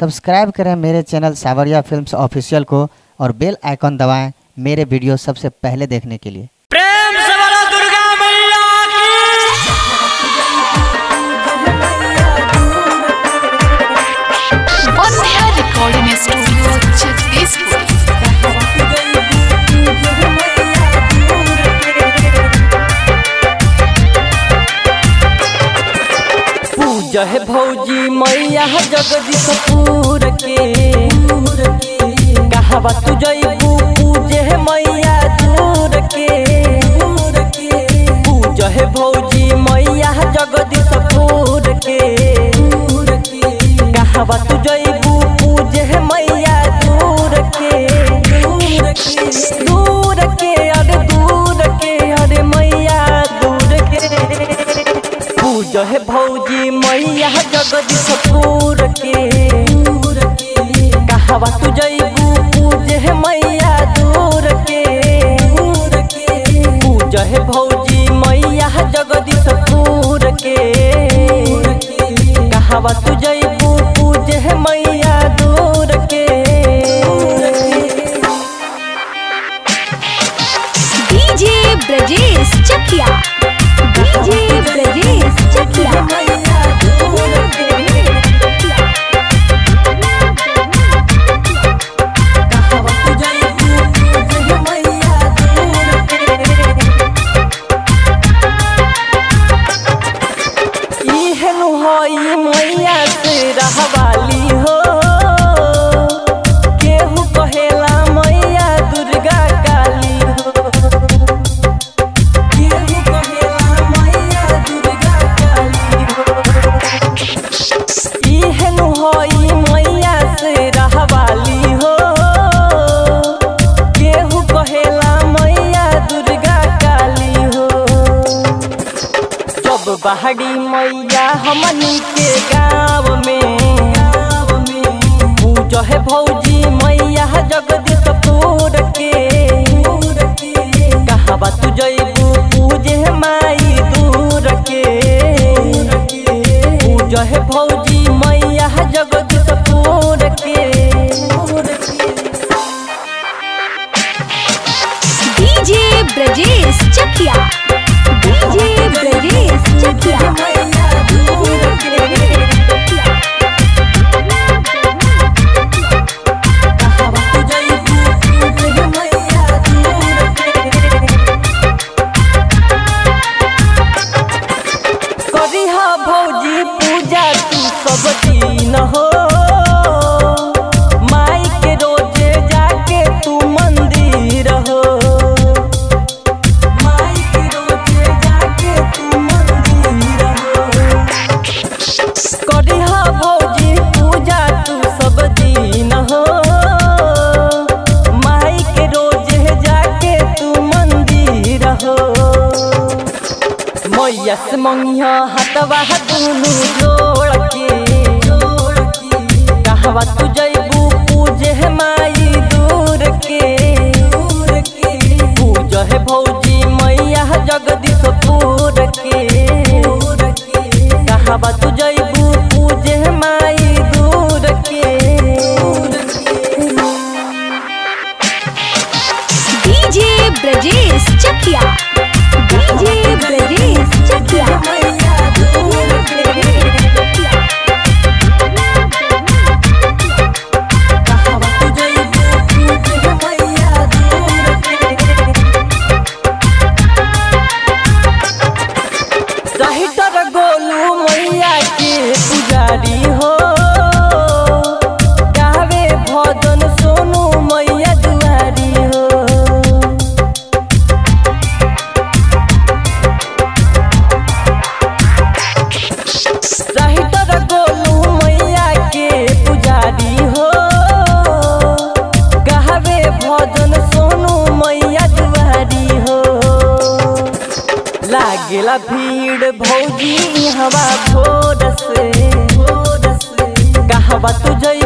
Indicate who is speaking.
Speaker 1: Subscribe करें मेरे channel सावरिया फिल्म्स ऑफिशियल को और बेल आइकन दबाएं मेरे वीडियो सबसे पहले देखने के लिए।
Speaker 2: प्रेम से बोलो दुर्गा मैया
Speaker 3: की। Recording studio Chhattisgarh.
Speaker 2: पूजा है भौजी मैया जगदीशपुर के, कहवा तू जइबू पूजे है मैया दूर के। पूजा है भौजी मैया जगदीशपुर के, कहवा तू जइबू पूजे है मैया दूर के। दूर के अरे दूर के अरे मैया दूर के। पूजा है भौजी मैया जगदीशपुर के, कहवा तू जइबू पूजे है मैया दूर के। पूजा है भौजी मैया जगदीशपुर के, कहवा तू जइबू पूजे है मैया दूर के।
Speaker 3: डीजे ब्रजेश चकिया, डीजे ब्रजेश चकिया।
Speaker 2: मैया से रहवाली हो, केहू कहेला मैया दुर्गा काली हो। केहू कहेला मैया दुर्गा काली हो। इहनु होई मैया से रहवाली हो, केहू कहेला मैया दुर्गा काली हो। जब बहाड़ी मैया हमनी के गाँव में, पूजा है भौजी मैया जगदीशपुर के, कहवा तू जइबू पूजे है माई दूर के। पूजा है भौजी मैया जगदीशपुर के।
Speaker 3: डीजे ब्रजेश चकिया, डीजे ब्रजेश चकिया।
Speaker 2: भौजी पूजा तू सब दिन हो, माई के रोजे जाके तू मंदिर हो। माई के रोजे जाके तू मंदिर हो। करिहा भौजी पूजा तू सब दिन हो, माई के रोजे जाके तू मंदिर हो। मैया से मंगिया हथवा दुनू जोड़ के, कहवा तू जइबू पूजे है माई दूर के। पूजा है भौजी मैया जगदीशपुर के, कहवा तू जइबू पूजे है माई दूर के।
Speaker 3: डीजे ब्रजेश चकिया, डीजे ब्रजेश चकिया।
Speaker 2: गोलू मैया के पुजारी हो, गावे भजन सोनू मैया दुआरी हो। गोलू मैया के पुजारी हो, गावे भजन सोनू मैया दुआरी हो। लागेला भीड़ भौजी हवा भोर से, कहवा तू जइबू